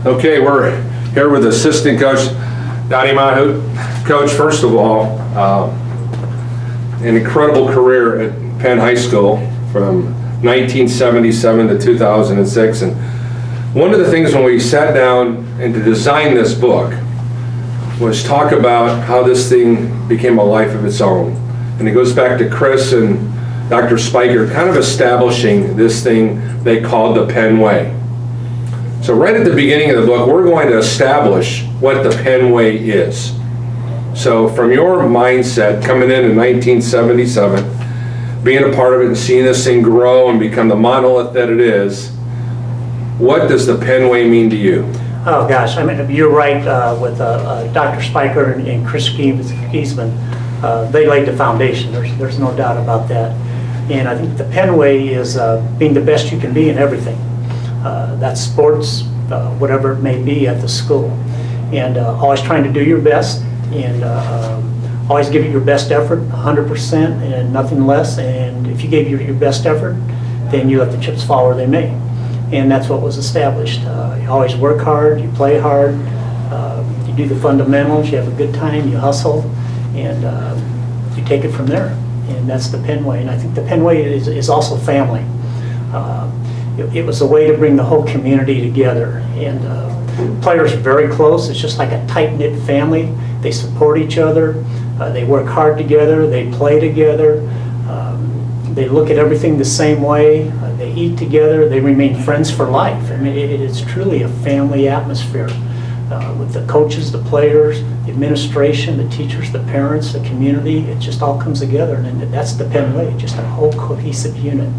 Okay, we're here with assistant coach Don Monhaut. Coach, first of all, an incredible career at Penn High School from 1977 to 2006. And one of the things when we sat down and to design this book was talk about how this thing became a life of its own. And it goes back to Chris and Dr. Spiker kind of establishing this thing they called the Penn Way. So right at the beginning of the book, we're going to establish what the Penn Way is. So from your mindset, coming in 1977, being a part of it and seeing this thing grow and become the monolith that it is, what does the Penn Way mean to you? Oh gosh, I mean, you're right with Dr. Spiker and Chris Giesman. They laid the foundation, there's no doubt about that. And I think the Penn Way is being the best you can be in everything. That's sports, whatever it may be at the school. And always trying to do your best and always give it your best effort, 100% and nothing less. And if you gave your best effort, then you let the chips fall where they may. And that's what was established. You always work hard, you play hard, you do the fundamentals, you have a good time, you hustle, and you take it from there. And that's the Penn Way. And I think the Penn Way is also family. It was a way to bring the whole community together. And players are very close. It's just like a tight-knit family. They support each other. They work hard together. They play together. They look at everything the same way. They eat together. They remain friends for life. I mean, it's truly a family atmosphere with the coaches, the players, the administration, the teachers, the parents, the community. It just all comes together, and that's the Penn Way, just a whole cohesive unit.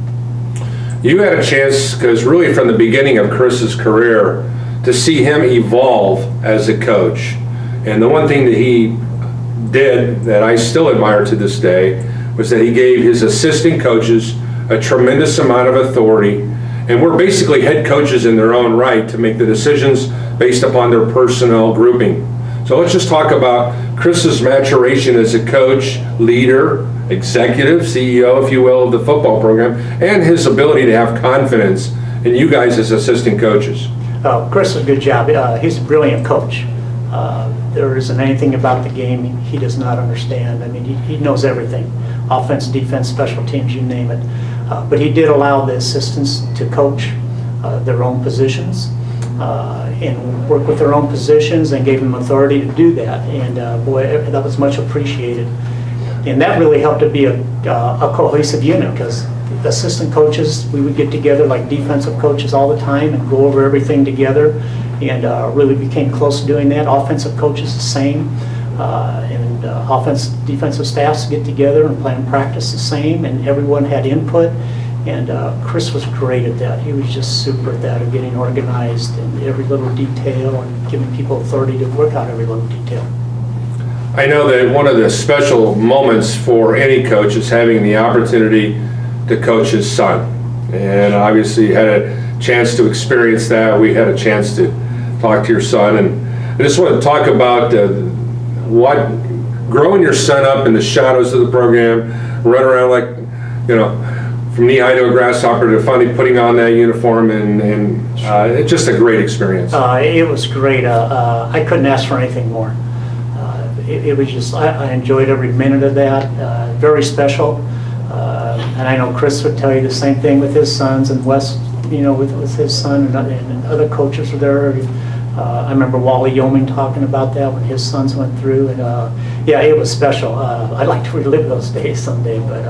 You had a chance, because really from the beginning of Chris's career, to see him evolve as a coach. And the one thing that he did that I still admire to this day was that he gave his assistant coaches a tremendous amount of authority, and we're basically head coaches in their own right to make the decisions based upon their personnel grouping. So let's just talk about Chris's maturation as a coach, leader, executive, CEO, if you will, of the football program, and his ability to have confidence in you guys as assistant coaches. Chris does a good job. He's a brilliant coach. There isn't anything about the game he does not understand. I mean, he knows everything. Offense, defense, special teams, you name it. But he did allow the assistants to coach their own positions and work with their own positions, and gave them authority to do that. And boy, that was much appreciated. And that really helped to be a cohesive unit, because the assistant coaches, we would get together like defensive coaches all the time and go over everything together, and really became close to doing that. Offensive coaches the same, and defensive staffs get together and plan practice the same, and everyone had input. And Chris was great at that. He was just super at that, of getting organized in every little detail and giving people authority to work out every little detail. I know that one of the special moments for any coach is having the opportunity to coach his son. And obviously you had a chance to experience that. We had a chance to talk to your son. And I just want to talk about what growing your son up in the shadows of the program, run around like, you know, from knee high to a grasshopper to finally putting on that uniform, and it's just a great experience. It was great. I couldn't ask for anything more. It was just, I enjoyed every minute of that. Very special. And I know Chris would tell you the same thing with his sons, and Wes, you know, with his son, and other coaches were there. I remember Wally Yeoming talking about that when his sons went through, and yeah, it was special. I'd like to relive those days someday, but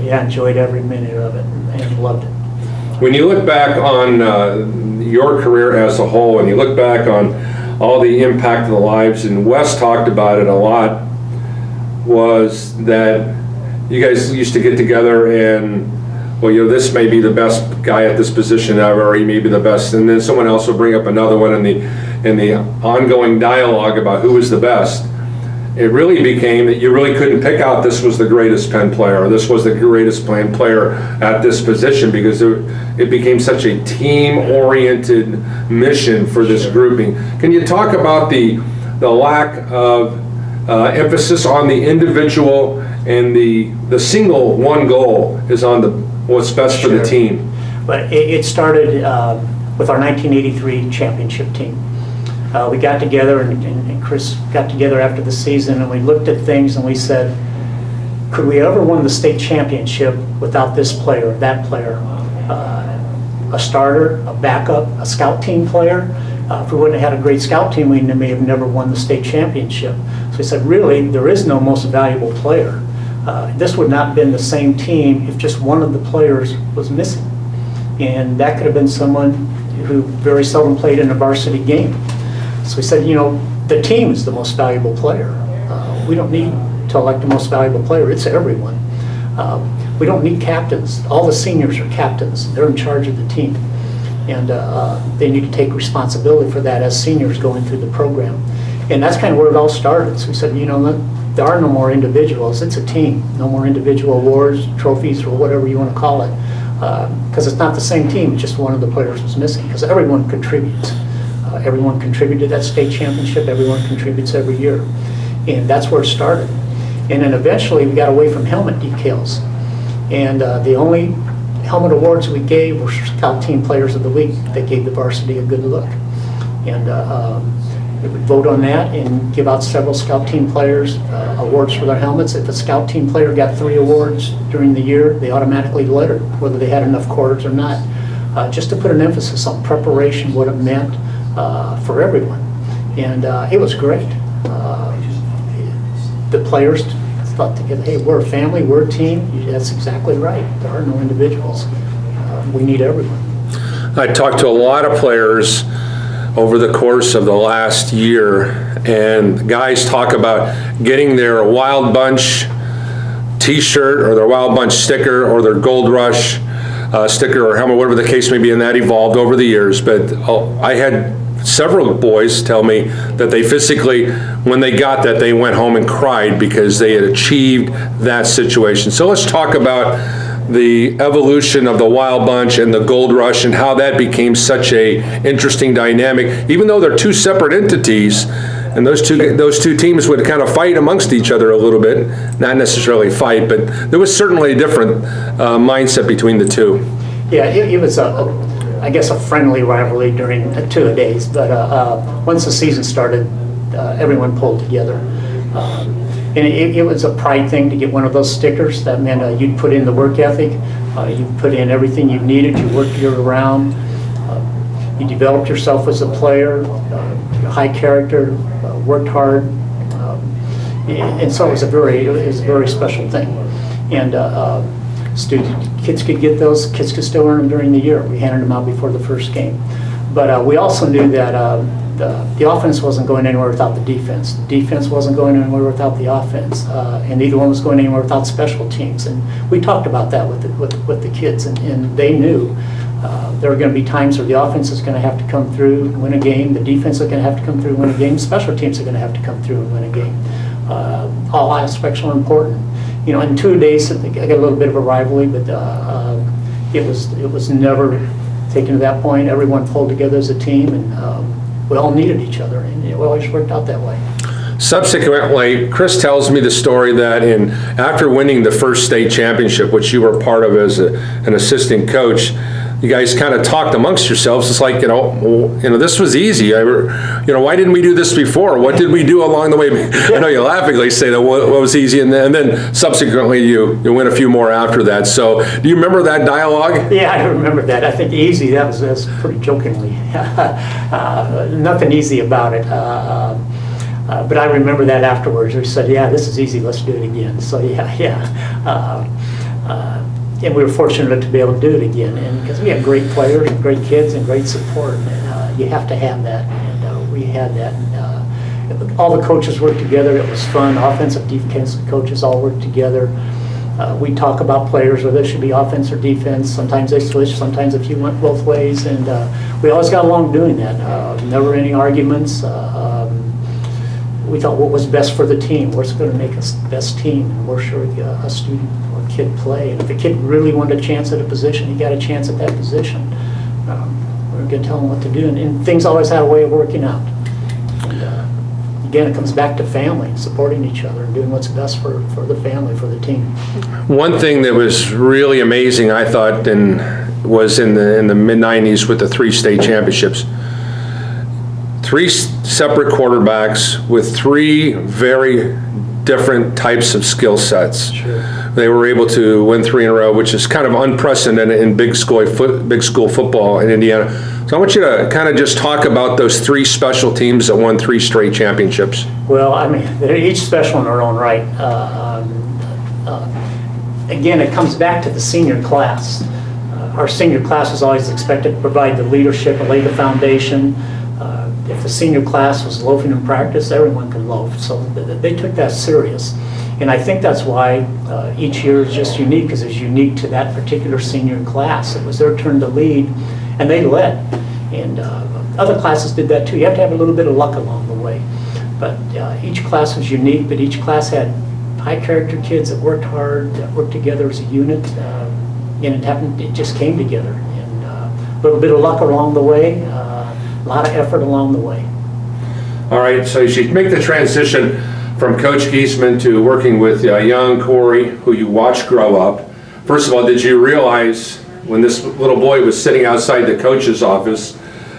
yeah, enjoyed every minute of it and loved it. When you look back on your career as a whole, and you look back on all the impact of the lives, and Wes talked about it a lot, was that you guys used to get together and, well, you know, this may be the best guy at this position ever, or he may be the best, and then someone else will bring up another one in the ongoing dialogue about who was the best. It really became that you really couldn't pick out this was the greatest Penn player, or this was the greatest Penn player at this position, because it became such a team-oriented mission for this grouping. Can you talk about the lack of emphasis on the individual, and the single one goal is on what's best for the team? But it started with our 1983 championship team. we got together, and Chris got together after the season, and we looked at things and we said, could we ever win the state championship without this player, that player? A starter, a backup, a scout team player? If we wouldn't have had a great scout team, we may have never won the state championship. So we said, really, there is no most valuable player. This would not have been the same team if just one of the players was missing. And that could have been someone who very seldom played in a varsity game. So we said, the team is the most valuable player. We don't need to elect the most valuable player, it's everyone. We don't need captains. All the seniors are captains. They're in charge of the team. And they need to take responsibility for that as seniors going through the program. And that's kind of where it all started. So we said, there are no more individuals, it's a team. No more individual awards, trophies, or whatever you want to call it. Because it's not the same team, just one of the players was missing, because everyone contributes. Everyone contributed to that state championship, everyone contributes every year. And that's where it started. And then eventually we got away from helmet decals. And the only helmet awards we gave were Scout Team Players of the Week that gave the varsity a good look. And we would vote on that and give out several Scout Team Players awards for their helmets. If a Scout Team player got 3 awards during the year, they automatically lettered, whether they had enough quarters or not, just to put an emphasis on preparation, what it meant for everyone. And it was great. The players thought together, hey, we're a family, we're a team. That's exactly right. There are no individuals. We need everyone. I talked to a lot of players over the course of the last year, and guys talk about getting their Wild Bunch t-shirt or their Wild Bunch sticker or their Gold Rush sticker or helmet, whatever the case may be, and that evolved over the years. But I had several boys tell me that they physically, when they got that, they went home and cried because they had achieved that situation. So let's talk about the evolution of the Wild Bunch and the Gold Rush and how that became such a interesting dynamic, even though they're 2 separate entities, and those two teams would kind of fight amongst each other a little bit, not necessarily fight, but there was certainly a different mindset between the two. Yeah, it was I guess a friendly rivalry during 2 days, but once the season started, everyone pulled together. And it was a pride thing to get one of those stickers. That meant you'd put in the work ethic, you put in everything you needed, you worked year-round, you developed yourself as a player, high character, worked hard, and so it was a very special thing. And kids could get those, kids could still earn them during the year. We handed them out before the first game. But we also knew that the offense wasn't going anywhere without the defense. The defense wasn't going anywhere without the offense. And neither one was going anywhere without special teams. And we talked about that with the kids, and they knew there were going to be times where the offense is going to have to come through and win a game, the defense is going to have to come through and win a game, special teams are going to have to come through and win a game. All aspects are important. In 2 days, I got a little bit of a rivalry, but it was never taken to that point. Everyone pulled together as a team, and we all needed each other, and it always worked out that way. Subsequently, Chris tells me the story that after winning the first state championship, which you were part of as an assistant coach, you guys kind of talked amongst yourselves. It's like, this was easy. Why didn't we do this before? What did we do along the way? I know you laughingly say that what was easy, and then subsequently you win a few more after that. So do you remember that dialogue? Yeah, I remember that. I think easy, that's pretty jokingly. Nothing easy about it. But I remember that afterwards. We said, yeah, this is easy, let's do it again. So yeah. And we were fortunate to be able to do it again, and because we have great players and great kids and great support, and you have to have that, and we had that. And all the coaches worked together. It was fun. Offensive, defensive coaches all worked together. We talk about players, whether it should be offense or defense. Sometimes they switch. Sometimes a few went both ways, and we always got along doing that. Never any arguments. We thought what was best for the team, what's going to make us the best team, and where should a student or kid play. And if a kid really wanted a chance at a position, he got a chance at that position. We were going to tell him what to do, and things always had a way of working out. And again, it comes back to family, supporting each other, and doing what's best for the family, for the team. One thing that was really amazing, I thought, was in the mid-'90s with the 3 state championships. three separate quarterbacks with three very different types of skill sets. Sure. They were able to win 3 in a row, which is kind of unprecedented in big school football in Indiana. So I want you to kind of just talk about those 3 special teams that won 3 straight championships. Well, I mean, they're each special in their own right. Again, it comes back to the senior class. Our senior class was always expected to provide the leadership and lay the foundation. If the senior class was loafing in practice, everyone could loaf. So they took that serious. And I think that's why each year is just unique, because it's unique to that particular senior class. It was their turn to lead, and they led. And other classes did that too. You have to have a little bit of luck along the way. But each class was unique, but each class had high character kids that worked hard, that worked together as a unit. And it just came together. And a little bit of luck along the way, a lot of effort along the way. All right, so as you make the transition from Coach Giesman to working with young Corey, who you watched grow up, first of all, did you realize when this little boy was sitting outside the coach's office,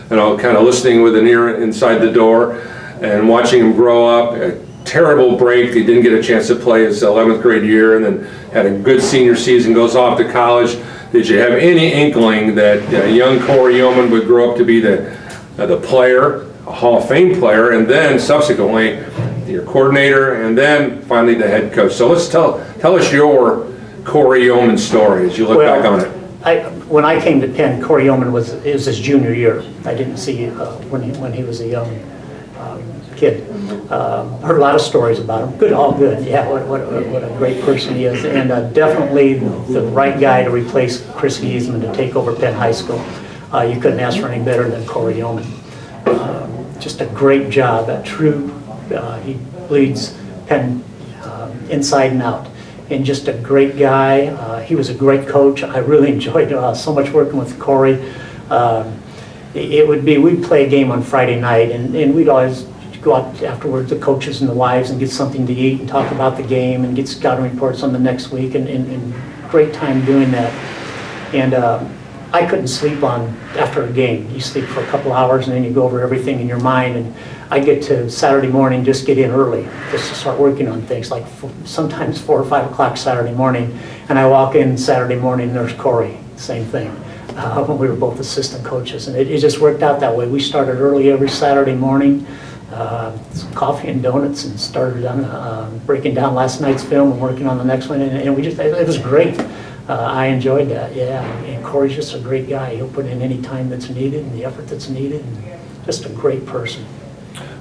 kind of listening with an ear inside the door and watching him grow up, a terrible break, he didn't get a chance to play his 11th grade year, and then had a good senior season, goes off to college. Did you have any inkling that young Corey Yeoman would grow up to be the player, a Hall of Fame player, and then subsequently your coordinator, and then finally the head coach? So let's tell us your Corey Yeoman story as you look back on it. When I came to Penn, Corey Yeoman it was his junior year. I didn't see when he was a young kid. Heard a lot of stories about him. Good, all good. Yeah, what a great person he is, and definitely the right guy to replace Chris Giesman to take over Penn High School. You couldn't ask for any better than Corey Yeoman. Just a great job. He bleeds Penn inside and out. And just a great guy. He was a great coach. I really enjoyed so much working with Corey. We'd play a game on Friday night, and we'd always go out afterwards, the coaches and the wives, and get something to eat and talk about the game and get scouting reports on the next week, and great time doing that. And I couldn't sleep after a game. You sleep for a couple hours and then you go over everything in your mind, and I get to Saturday morning, just get in early just to start working on things, like sometimes 4 or 5 o'clock Saturday morning, and I walk in Saturday morning and there's Corey, same thing. When we were both assistant coaches, and it just worked out that way. We started early every Saturday morning, some coffee and donuts, and started on breaking down last night's film and working on the next one, and it was great. I enjoyed that, yeah. And Corey's just a great guy. He'll put in any time that's needed and the effort that's needed, and just a great person.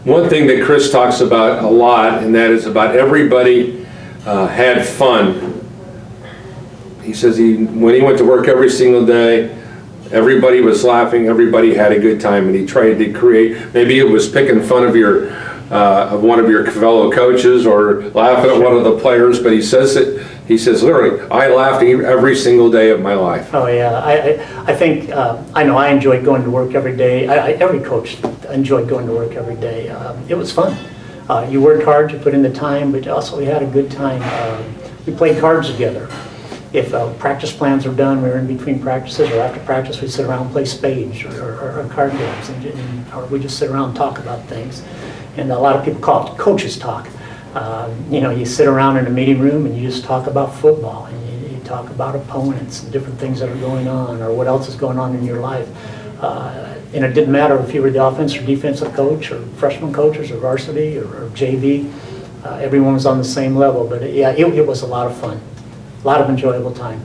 One thing that Chris talks about a lot, and that is about everybody had fun. He says when he went to work every single day, everybody was laughing, everybody had a good time, and he tried to create, maybe it was picking fun of one of your fellow coaches or laughing at one of the players, but he says literally, I laughed every single day of my life. Oh yeah, I think, I know I enjoyed going to work every day. Every coach enjoyed going to work every day. It was fun. You worked hard, you put in the time, but also we had a good time. We played cards together. If practice plans are done, we were in between practices, or after practice, we'd sit around and play spades or card games, or we just sit around and talk about things. And a lot of people call it coaches talk. You sit around in a meeting room and you just talk about football, and you talk about opponents and different things that are going on, or what else is going on in your life. And it didn't matter if you were the offense or defensive coach, or freshman coaches, or varsity, or JV. Everyone was on the same level. But yeah, it was a lot of fun. A lot of enjoyable time.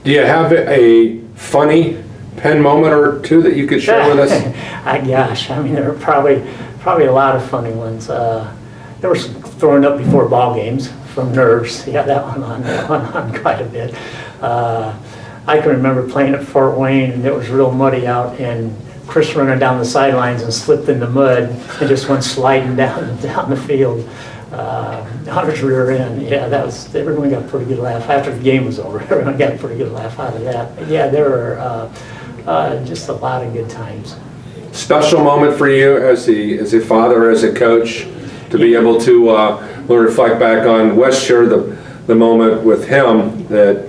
Do you have a funny Penn moment or two that you could share with us? Gosh, I mean, there are probably a lot of funny ones. There was some throwing up before ball games from nerves. Yeah, that went on quite a bit. I can remember playing at Fort Wayne, and it was real muddy out, and Chris running down the sidelines and slipped in the mud and just went sliding down the field. On his rear end. Yeah, everyone got a pretty good laugh. After the game was over, everyone got a pretty good laugh out of that. But yeah, there were just a lot of good times. Special moment for you as a father, as a coach, to be able to reflect back on West shared the moment with him, that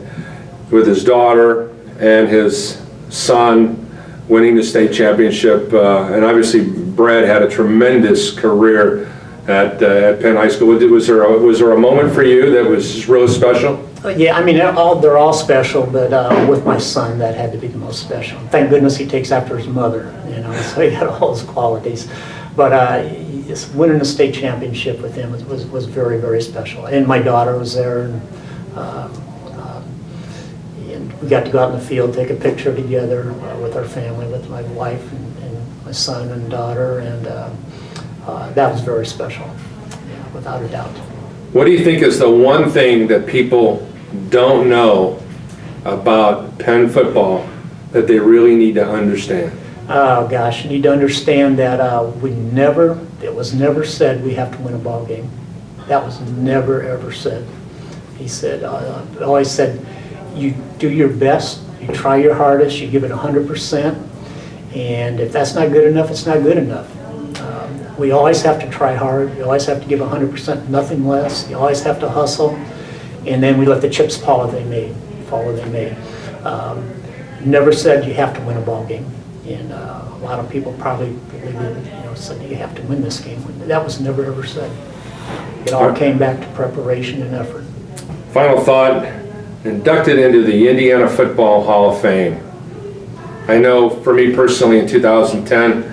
with his daughter and his son, winning the state championship, and obviously Brad had a tremendous career at Penn High School. Was there a moment for you that was really special? Yeah, I mean, they're all special, but with my son, that had to be the most special. Thank goodness he takes after his mother, you know, so he had all those qualities. But just winning the state championship with him was very, very special. And my daughter was there, and we got to go out in the field, take a picture together with our family, with my wife and my son and daughter, and that was very special, yeah, without a doubt. What do you think is the one thing that people don't know about Penn football that they really need to understand? Oh gosh, you need to understand that it was never said we have to win a ball game. That was never ever said. He said, always said, you do your best, you try your hardest, you give it 100%, and if that's not good enough, it's not good enough. We always have to try hard, you always have to give 100%, nothing less, you always have to hustle, and then we let the chips fall they may. Never said you have to win a ball game, and a lot of people probably believe it, you know, said you have to win this game. That was never ever said. It all came back to preparation and effort. Final thought, inducted into the Indiana Football Hall of Fame. I know for me personally in 2010,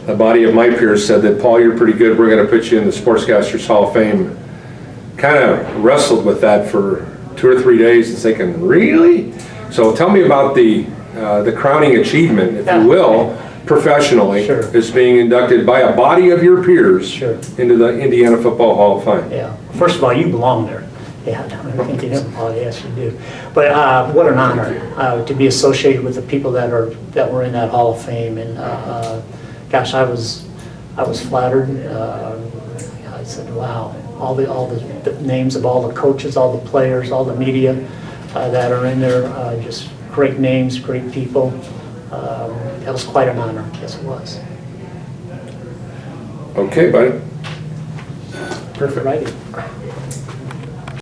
a body of my peers said that, Paul, you're pretty good, we're going to put you in the Sportscasters Hall of Fame. Kind of wrestled with that for 2 or 3 days and thinking, really? So tell me about the crowning achievement, if you will, professionally, Sure. is being inducted by a body of your peers Sure. into the Indiana Football Hall of Fame. Yeah, first of all, you belong there. Yeah, I think you know. Oh, yes, you do. But what an honor to be associated with the people that were in that Hall of Fame, and gosh, I was flattered. I said, wow, all the names of all the coaches, all the players, all the media that are in there, just great names, great people. That was quite an honor. Yes, it was. Okay, buddy. Perfect. Righty.